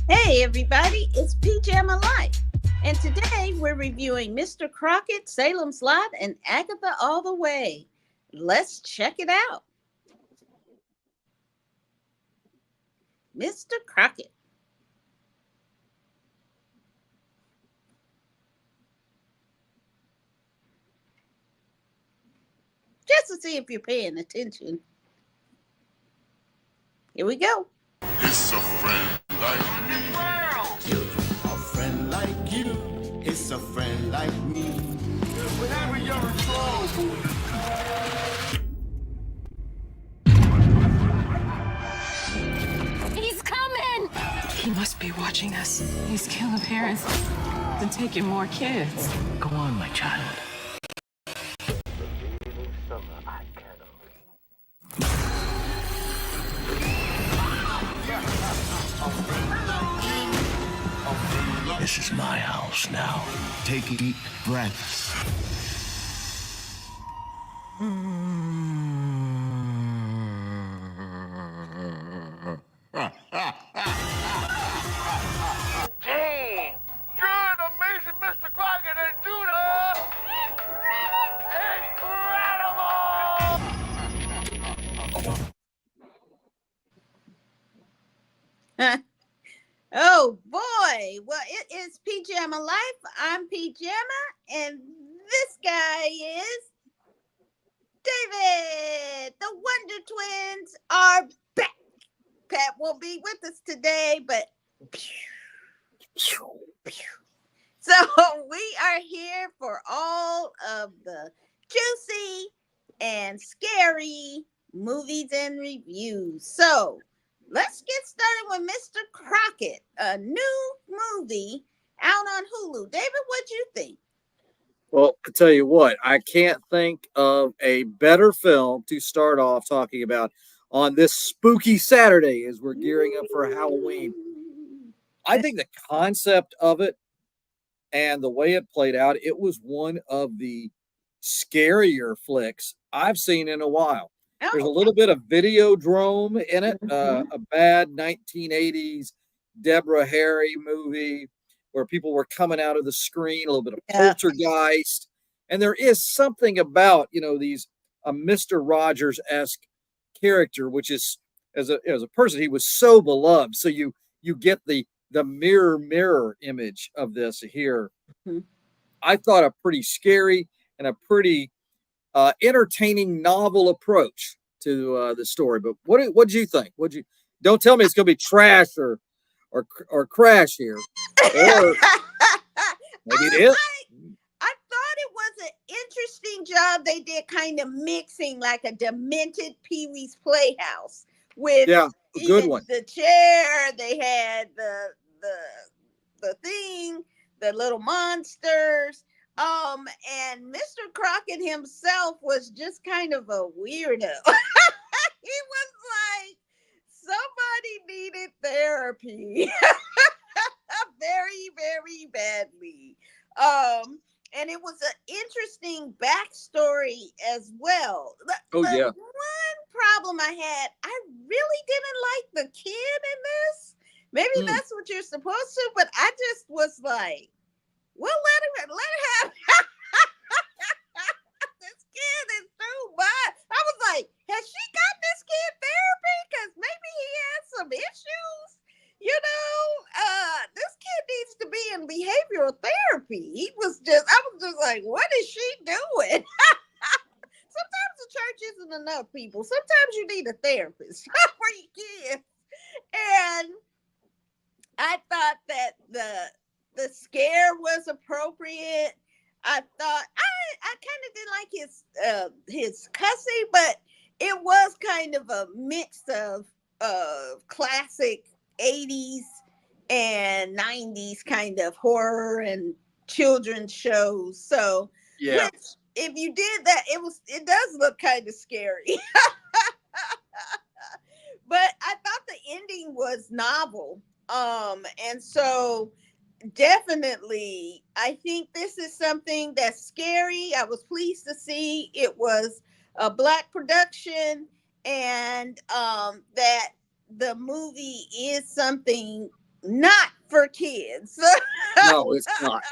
Hey everybody, it's Pajama Life. And today we're reviewing Mr. Crocket, Salem's Lot, and Agatha All the Way. Let's check it out. Mr. Crocket. Just to see if you're paying attention. Here we go. It's a friend like me. A friend like you, it's a friend like me. Whenever you're in trouble. He's coming! He must be watching us. He's killing parents and taking more kids. Go on, my child. This is my house now. Take deep breaths. Damn! You're an amazing Mr. Crocket and Judah! Incredible! Oh boy. Well, it is Pajama Life. I'm Pajama, and this guy is David. The Wonder Twins are back. Pat won't be with us today, but so we are here for all of the juicy and scary movies and reviews. So let's get started with Mr. Crocket, a new movie out on Hulu. David, what'd you think? Well, I tell you what, I can't think of a better film to start off talking about on this spooky Saturday as we're gearing up for Halloween. I think the concept of it and the way it played out, it was one of the scarier flicks I've seen in a while. There's a little bit of Videodrome in it, a bad 1980s Deborah Harry movie where people were coming out of the screen, a little bit of poltergeist. And there is something about, these Mr. Rogers-esque character, which is, as a person, he was so beloved. So you get the mirror image of this here. Mm-hmm. I thought a pretty scary and a pretty entertaining novel approach to the story. But what did you think? Don't tell me it's going to be trash or crash here. Or maybe it is. I thought it was an interesting job they did, kind of mixing like a Demented Pee-wee's Playhouse with a good one. The chair. They had the thing, the little monsters. And Mr. Crocket himself was just kind of a weirdo. He was like, somebody needed therapy very, very badly. And it was an interesting backstory as well. Oh, yeah. One problem I had, I really didn't like the kid in this. Maybe that's what you're supposed to, but I just was like, well, let her have this kid is too much. I was like, has she got this kid therapy? Because maybe he has some issues. This kid needs to be in behavioral therapy. I was just like, what is she doing? Sometimes the church isn't enough, people. Sometimes you need a therapist for your kids. And I thought that the scare was appropriate. I thought I kind of didn't like his cussing, but it was kind of a mix of classic 80s and 90s kind of horror and children's shows. So which, if you did that, it does look kind of scary. But I thought the ending was novel. And so definitely, I think this is something that's scary. I was pleased to see it was a Black production, and that the movie is something not for kids. No, it's not.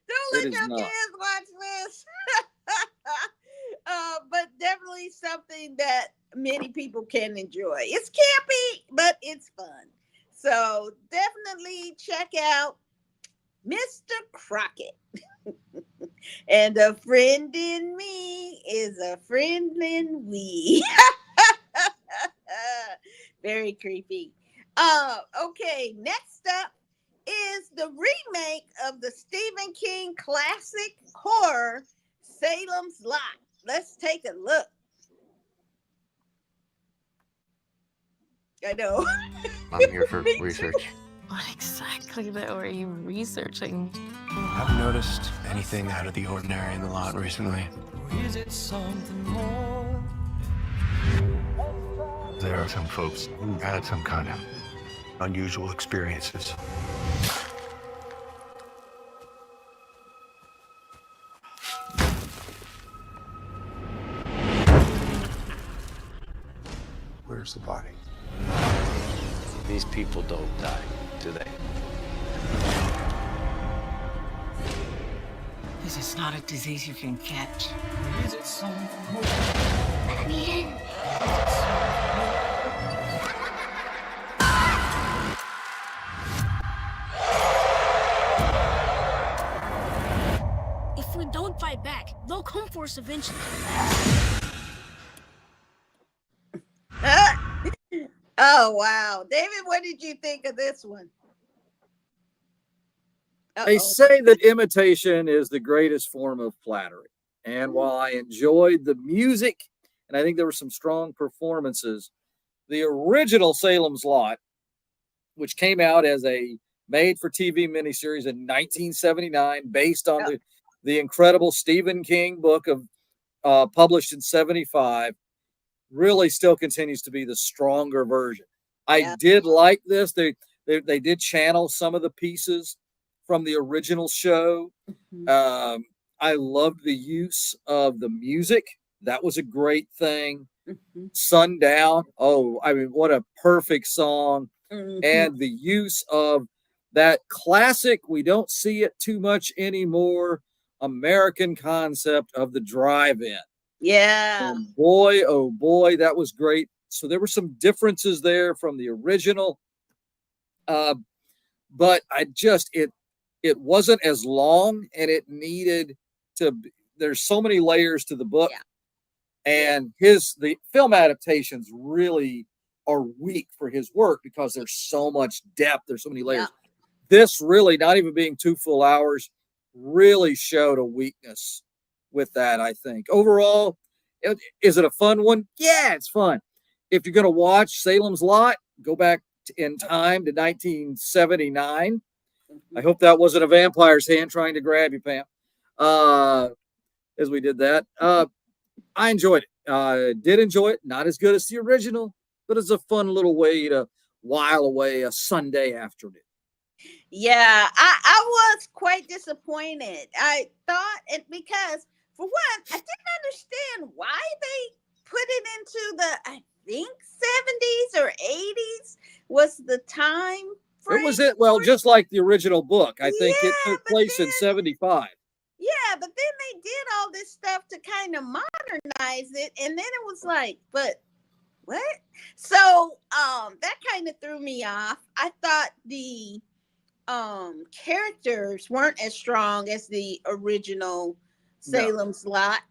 Don't It let is your not. kids watch this. But definitely something that many people can enjoy. It's campy, but it's fun. So definitely check out Mr. Crocket. And a friend in me is a friend in we. Very creepy. Okay, next up is the remake of the Stephen King classic horror Salem's Lot. Let's take a look. I know. I'm here for research. What exactly though are you researching? Have you noticed anything out of the ordinary in the lot recently? There are some folks who had some kind of unusual experiences. Where's the body? These people don't die, do they? This is not a disease you can catch. If we don't fight back, they'll come for us eventually. Oh, wow. David, what did you think of this one? They say that imitation is the greatest form of flattery. And while I enjoyed the music, and I think there were some strong performances, the original Salem's Lot, which came out as a made-for-TV miniseries in 1979, based on the incredible Stephen King book of published in 75, really still continues to be the stronger version. I did like this. They did channel some of the pieces from the original show. I loved the use of the music. That was a great thing. Sundown. Oh, I mean, what a perfect song. And the use of that classic, we don't see it too much anymore, American concept of the drive-in. Yeah. And boy, oh boy, that was great. So there were some differences there from the original. But it wasn't as long, and it needed to be, there's so many layers to the book. And the film adaptations really are weak for his work because there's so much depth, there's so many layers. This really, not even being 2 full hours, really showed a weakness with that, I think. Overall, is it a fun one? Yeah, it's fun. If you're going to watch Salem's Lot, go back in time to 1979. I hope that wasn't a vampire's hand trying to grab you, Pam, as we did that. I enjoyed it. Did enjoy it. Not as good as the original, but it's a fun little way to while away a Sunday afternoon. Yeah, I was quite disappointed. I thought it because, for one, I didn't understand why they put it into the, I think, 70s or 80s was the time frame. It was it. Well, just like the original book, I think it took place in 75. Yeah, but then they did all this stuff to kind of modernize it, and then it was like, but what? So that kind of threw me off. I thought the characters weren't as strong as the original Salem's Lot.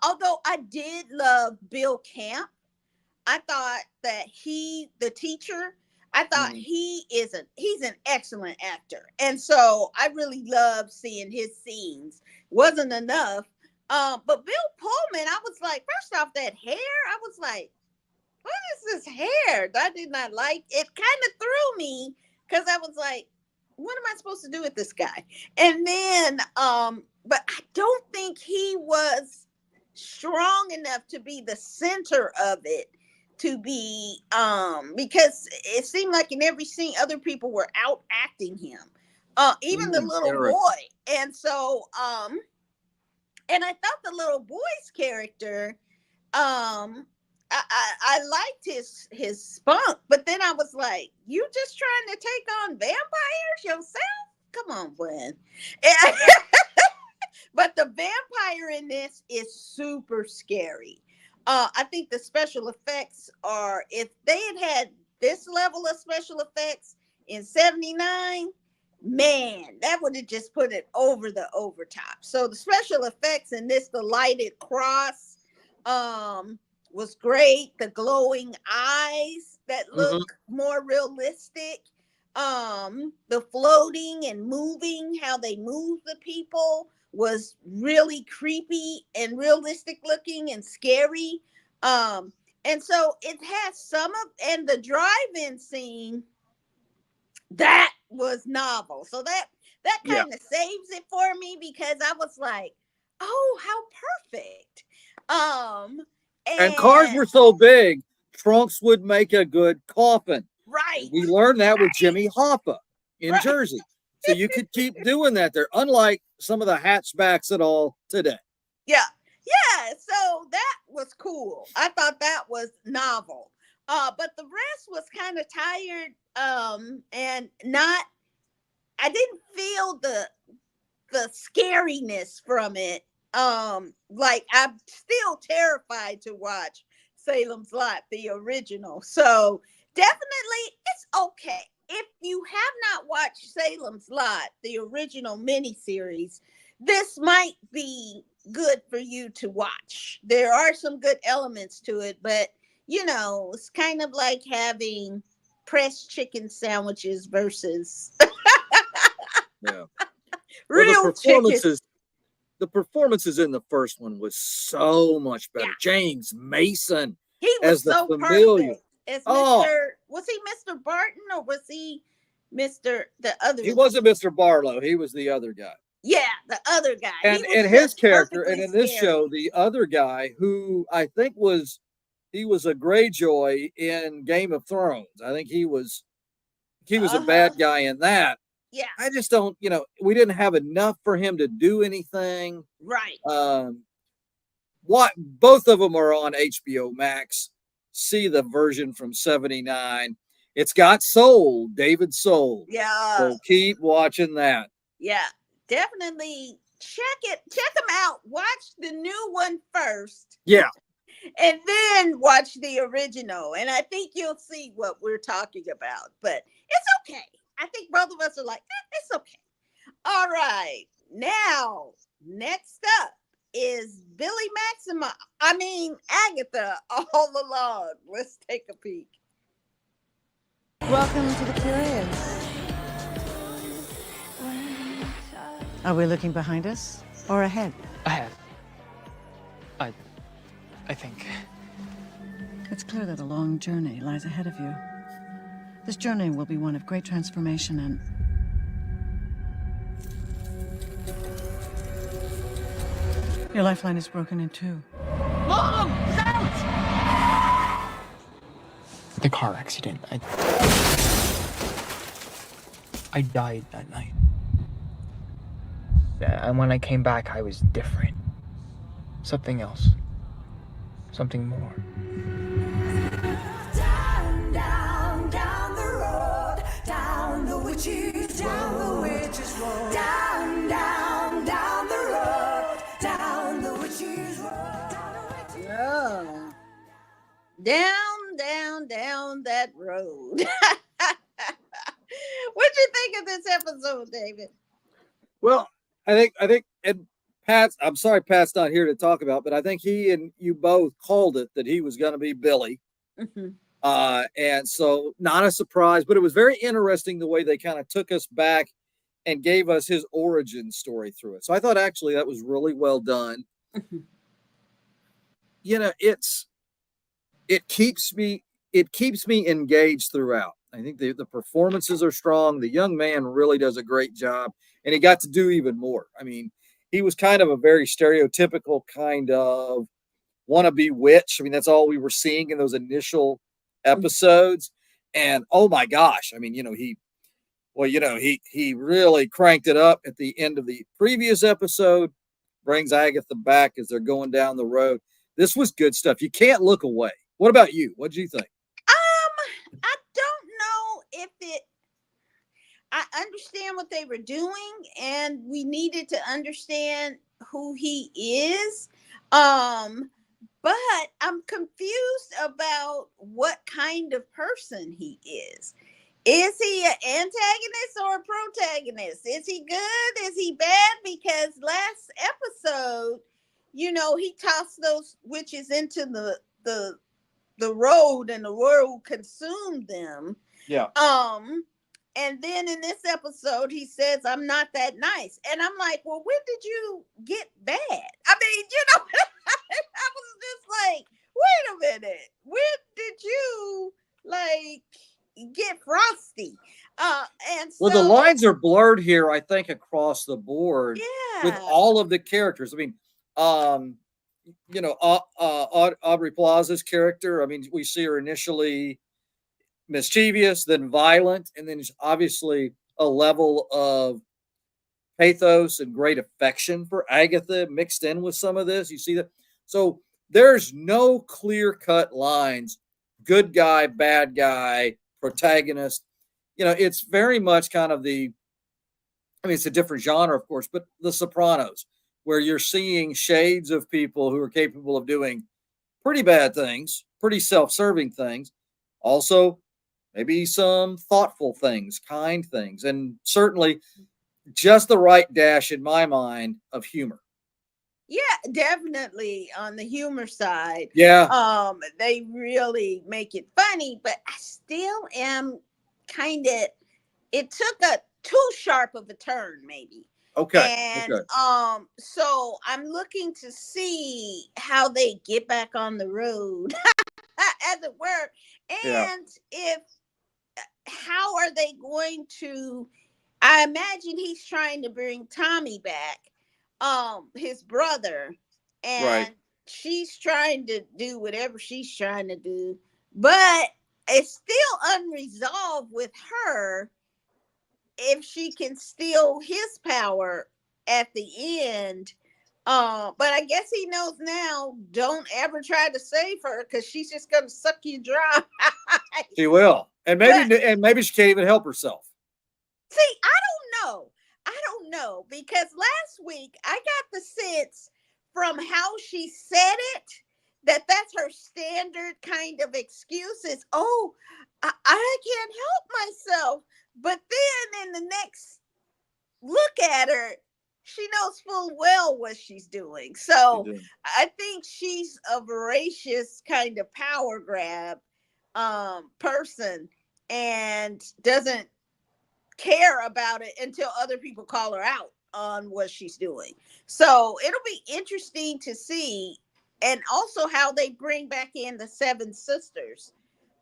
Although I did love Bill Camp. I thought that the teacher, I thought he's an excellent actor. And so I really loved seeing his scenes. Wasn't enough. But Bill Pullman, I was like, first off, that hair, I was like, what is this hair? I did not like it. Kind of threw me because I was like, what am I supposed to do with this guy? And then, but I don't think he was strong enough to be the center of it, to be, because it seemed like in every scene, other people were out acting him, even the little boy. And so, and I thought the little boy's character, I liked his spunk, but then I was like, you just trying to take on vampires yourself? Come on, Gwen. But the vampire in this is super scary. I think the special effects are, if they had this level of special effects in 79, man, that would have just put it over the overtop. So the special effects in this, the lighted cross, was great. The glowing eyes that look more realistic. The floating and moving, how they move the people was really creepy and realistic looking and scary. And so it has some of, and the drive-in scene, that was novel. So that kind of saves it for me, because I was like, oh, how perfect. And cars were so big, trunks would make a good coffin. Right. We learned that with Jimmy Hoffa in Jersey. So you could keep doing that there, unlike some of the hatchbacks at all today. Yeah. So that was cool. I thought that was novel. But the rest was kind of tired. And not, I didn't feel the scariness from it. Like, I'm still terrified to watch Salem's Lot, the original. So definitely it's okay. If you have not watched Salem's Lot, the original miniseries, this might be good for you to watch. There are some good elements to it, but you know, it's kind of like having pressed chicken sandwiches versus real chicken. The performances in the first one was so much better. James Mason, he was as so the familiar. Perfect. As Mr. Was he Mr. Barton, or was he the other? He wasn't Mr. Barlow. He was the other guy. Yeah, the other guy. And his character, and in this show, the other guy, who I think was a Greyjoy in Game of Thrones. I think he was a bad guy in that. Yeah. I just don't, we didn't have enough for him to do anything. Right. Both of them are on HBO Max. See the version from 79. It's got Soul, David Soul. Yeah. So keep watching that. Yeah. Definitely check them out. Watch the new one first. Yeah. And then watch the original. And I think you'll see what we're talking about. But it's okay. I think both of us are like, it's okay. All right. Now, next up is Agatha All Along. Let's take a peek. Welcome to the Curious. Are we looking behind us or ahead? Ahead. I think. It's clear that a long journey lies ahead of you. This journey will be one of great transformation and... Your lifeline is broken in two. Mom! Look out! The car accident. I died that night. And when I came back, I was different. Something else. Something more. Down, down, down the road, down the witches road. Down, down, down the road, down the witches road. Yeah. Down that road. What'd you think of this episode, David? Well, I think, and Pat's, I'm sorry Pat's not here to talk about, but I think he and you both called it that he was going to be Billy. Mm-hmm. And so not a surprise, but it was very interesting the way they kind of took us back and gave us his origin story through it. So I thought actually that was really well done. Mm-hmm. It keeps me engaged throughout. I think the performances are strong. The young man really does a great job, and he got to do even more. I mean, he was kind of a very stereotypical kind of wannabe witch. I mean, that's all we were seeing in those initial episodes. And oh my gosh, I mean, he really cranked it up at the end of the previous episode, brings Agatha back as they're going down the road. This was good stuff. You can't look away. What about you? What did you think? I don't know if it. I understand what they were doing, and we needed to understand who he is. But I'm confused about what kind of person he is. Is he an antagonist or a protagonist? Is he good? Is he bad? Because last episode, he tossed those witches into the road, and the road consumed them. Yeah. And then in this episode, he says, "I'm not that nice." And I'm like, well, when did you get bad? I mean, I was just like, wait a minute. When did you get frosty? And Well, the lines are blurred here, I think, across the board with all of the characters. I mean, Aubrey Plaza's character. I mean, we see her initially mischievous, then violent, and then there's obviously a level of pathos and great affection for Agatha mixed in with some of this. You see that? So there's no clear-cut lines, good guy, bad guy, protagonist. It's very much kind of it's a different genre, of course, but The Sopranos, where you're seeing shades of people who are capable of doing pretty bad things, pretty self-serving things, also maybe some thoughtful things, kind things, and certainly just the right dash, in my mind, of humor. Yeah, definitely on the humor side. Yeah. They really make it funny, but I still am it took a too sharp of a turn, maybe. Okay. And so I'm looking to see how they get back on the road, as it were, and how are they going to? I imagine he's trying to bring Tommy back, his brother, and she's trying to do whatever she's trying to do, but it's still unresolved with her if she can steal his power at the end. But I guess he knows now, don't ever try to save her because she's just gonna suck you dry. She will. And maybe she can't even help herself. See, I don't know because last week I got the sense from how she said it that's her standard kind of excuse is, oh, I can't help myself. But then in the next look at her, she knows full well what she's doing. So I think she's a voracious kind of power grab person and doesn't care about it until other people call her out on what she's doing. So it'll be interesting to see, and also how they bring back in the Seven Sisters,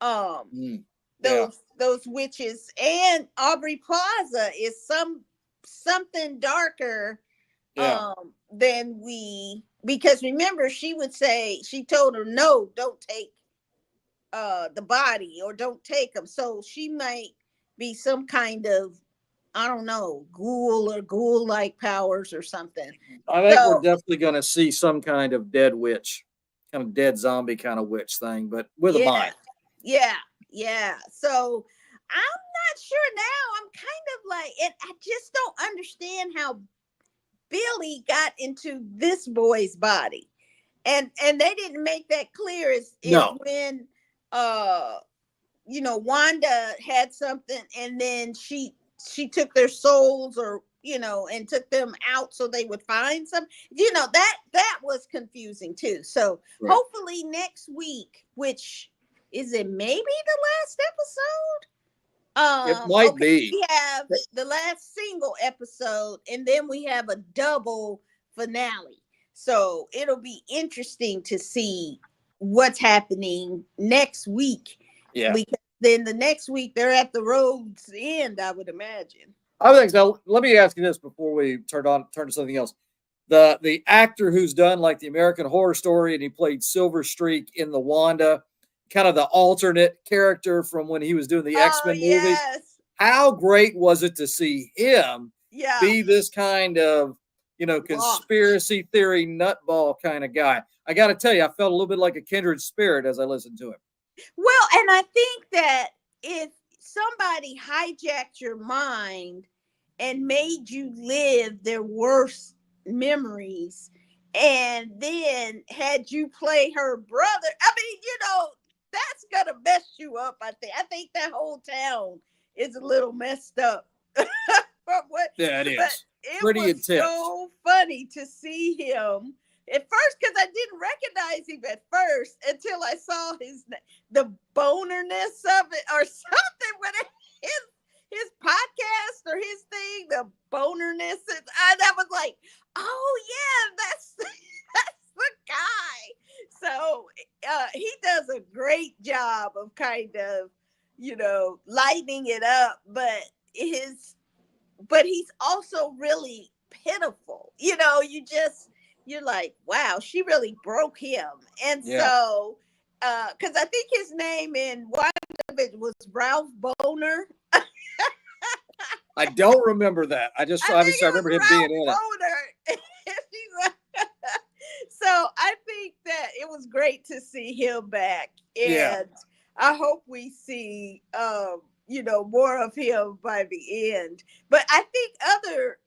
those witches, and Aubrey Plaza is something darker than because remember she would say, she told her, no, don't take the body, or don't take them. So she might be some kind of, I don't know, ghoul-like powers or something. I think we're definitely going to see some kind of dead witch, kind of dead zombie kind of witch thing, but with a mind. Yeah. So I'm not sure now. I'm kind of like, and I just don't understand how Billy got into this boy's body. And they didn't make that clear is when Wanda had something, and then she took their souls, or and took them out so they would find some, that was confusing too. So hopefully next week, which is it maybe the last episode? It might be. We have the last single episode, and then we have a double finale. So it'll be interesting to see what's happening next week. Yeah. Because then the next week they're at the road's end, I would imagine. I think so. Let me ask you this before we turn to something else. The actor who's done like the American Horror Story, and he played Silver Streak in the Wanda, kind of the alternate character from when he was doing the X-Men movies. How great was it to see him be this kind of conspiracy theory nutball kind of guy. I got to tell you, I felt a little bit like a kindred spirit as I listened to him. Well, and I think that if somebody hijacked your mind and made you live their worst memories and then had you play her brother, I mean, that's gonna mess you up. I think that whole town is a little messed up. From what, Yeah, it is. But it pretty was intense. so funny to see him at first, because I didn't recognize him at first until I saw the bonerness of it or something with his podcast or his thing, the bonerness. And I was like, oh yeah, that's the guy. So he does a great job of kind of, lighting it up, but he's also really pitiful. You're like, wow, she really broke him. And so, because I think his name in one of it was Ralph Boner. I don't remember that. I remember him being in it. So I think that it was great to see him back. And I hope we see, more of him by the end. But I think other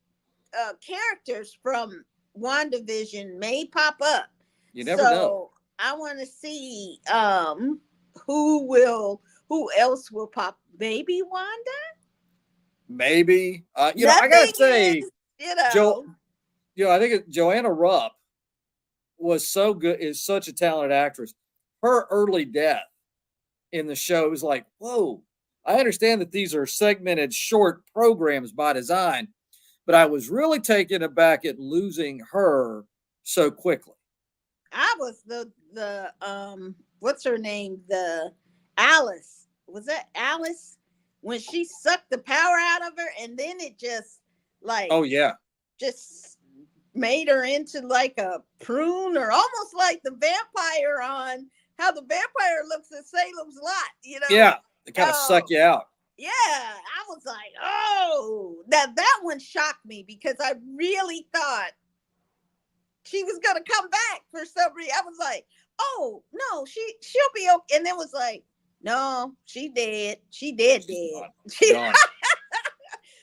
characters from WandaVision may pop up. You never know. I want to see who else will pop. Maybe Wanda? Maybe. I gotta say, I think Joanna Rupp was so good, is such a talented actress. Her early death in the show is like, whoa. I understand that these are segmented short programs by design, but I was really taken aback at losing her so quickly. I was the what's her name? The Alice. Was that Alice? When she sucked the power out of her and then it just just made her into like a prune, or almost like the vampire on how the vampire looks at Salem's Lot, Yeah, they kind of suck you out. Yeah, I was like, oh, that one shocked me because I really thought she was gonna come back for some reason. I was like, oh no, she'll be okay. And then was like, no, she dead. She dead.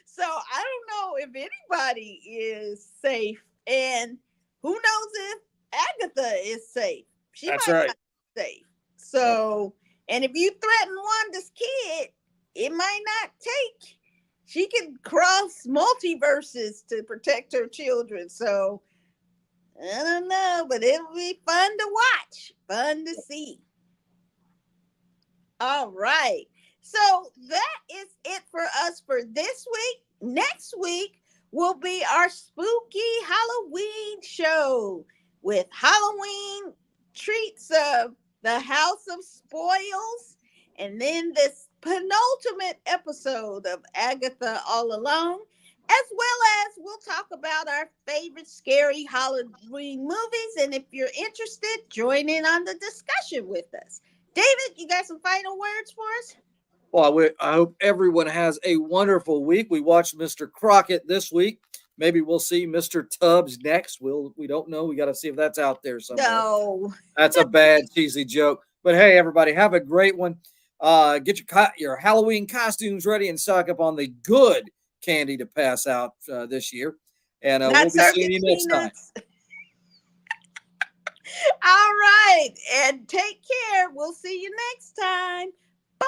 So I don't know if anybody is safe, and who knows if Agatha is safe. That's might right. not be safe. So, and if you threaten Wanda's kid, it might not take. She can cross multiverses to protect her children. So I don't know, but it'll be fun to watch, fun to see. All right. So that is it for us for this week. Next week will be our spooky Halloween show with Halloween treats of the House of Spoils, and then this penultimate episode of Agatha All Along, as well as we'll talk about our favorite scary Halloween movies. And if you're interested, join in on the discussion with us. David, you got some final words for us? Well, I hope everyone has a wonderful week. We watched Mr. Crocket this week. Maybe we'll see Mr. Tubbs next. We don't know. We got to see if that's out there somewhere. No. That's a bad, cheesy joke. But hey, everybody, have a great one. Get your Halloween costumes ready and stock up on the good candy to pass out this year. And we'll be seeing you next time. All right. And take care. We'll see you next time. Bye.